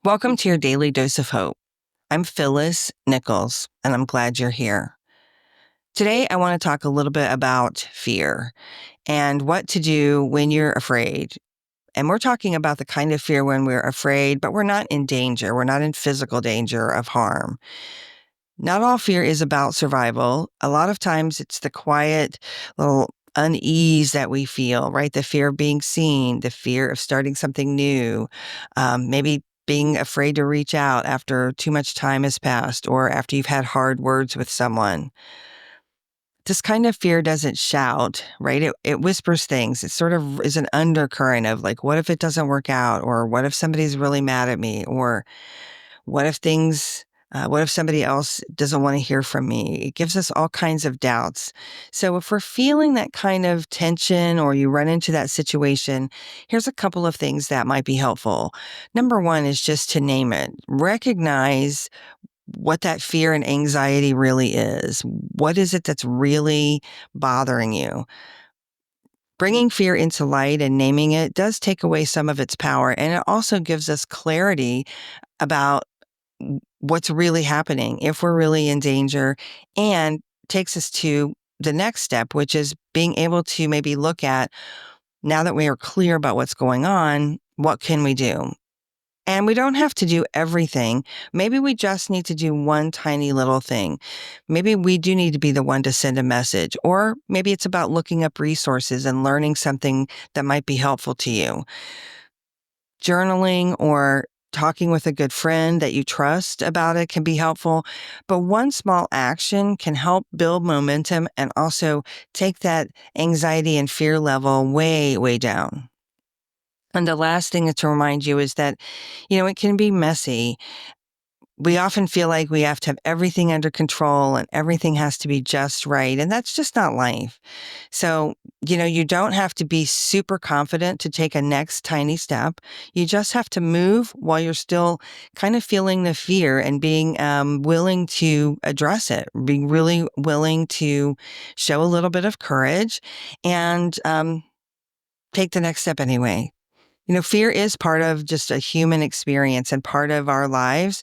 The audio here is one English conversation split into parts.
Welcome to your daily dose of hope. I'm Phyllis Nichols, and I'm glad you're here. Today, I want to talk a little bit about fear and what to do when you're afraid. And we're talking about the kind of fear when we're afraid, but we're not in danger. We're not in physical danger of harm. Not all fear is about survival. A lot of times it's the quiet little unease that we feel, right? The fear of being seen, the fear of starting something new, maybe being afraid to reach out after too much time has passed or after you've had hard words with someone. This kind of fear doesn't shout, right? It whispers things. It sort of is an undercurrent of like, what if it doesn't work out? Or what if somebody's really mad at me? Or what if somebody else doesn't want to hear from me? It gives us all kinds of doubts. So if we're feeling that kind of tension or you run into that situation, here's a couple of things that might be helpful. Number one is just to name it. Recognize what that fear and anxiety really is. What is it that's really bothering you? Bringing fear into light and naming it does take away some of its power, and it also gives us clarity about what's really happening, if we're really in danger, and takes us to the next step, which is being able to maybe look at, now that we are clear about what's going on, what can we do? And we don't have to do everything. Maybe we just need to do one tiny little thing. Maybe we do need to be the one to send a message, or maybe it's about looking up resources and learning something that might be helpful to you. Journaling or talking with a good friend that you trust about it can be helpful, but one small action can help build momentum and also take that anxiety and fear level way, way down. And the last thing to remind you is that, it can be messy. We often feel like we have to have everything under control and everything has to be just right. And that's just not life. So, you don't have to be super confident to take a next tiny step. You just have to move while you're still kind of feeling the fear and being willing to address it, being really willing to show a little bit of courage and take the next step anyway. Fear is part of just a human experience and part of our lives.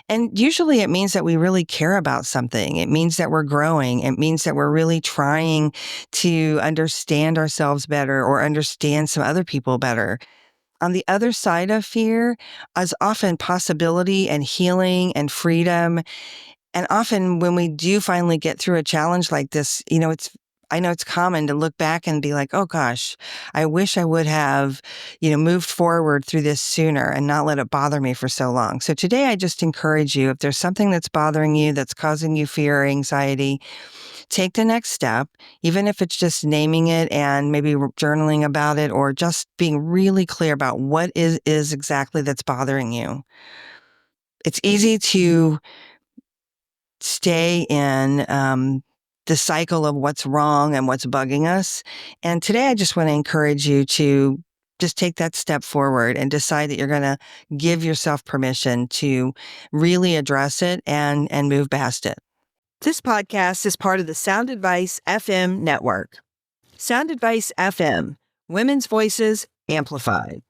And usually it means that we really care about something. It means that we're growing. It means that we're really trying to understand ourselves better or understand some other people better. On the other side of fear is often possibility and healing and freedom. And often when we do finally get through a challenge like this, I know it's common to look back and be like, oh gosh, I wish I would have, moved forward through this sooner and not let it bother me for so long. So today I just encourage you, if there's something that's bothering you, that's causing you fear or anxiety, take the next step, even if it's just naming it and maybe journaling about it or just being really clear about what is exactly that's bothering you. It's easy to stay in the cycle of what's wrong and what's bugging us. And today I just want to encourage you to just take that step forward and decide that you're going to give yourself permission to really address it and move past it. This podcast is part of the Sound Advice FM network. Sound Advice FM, women's voices amplified.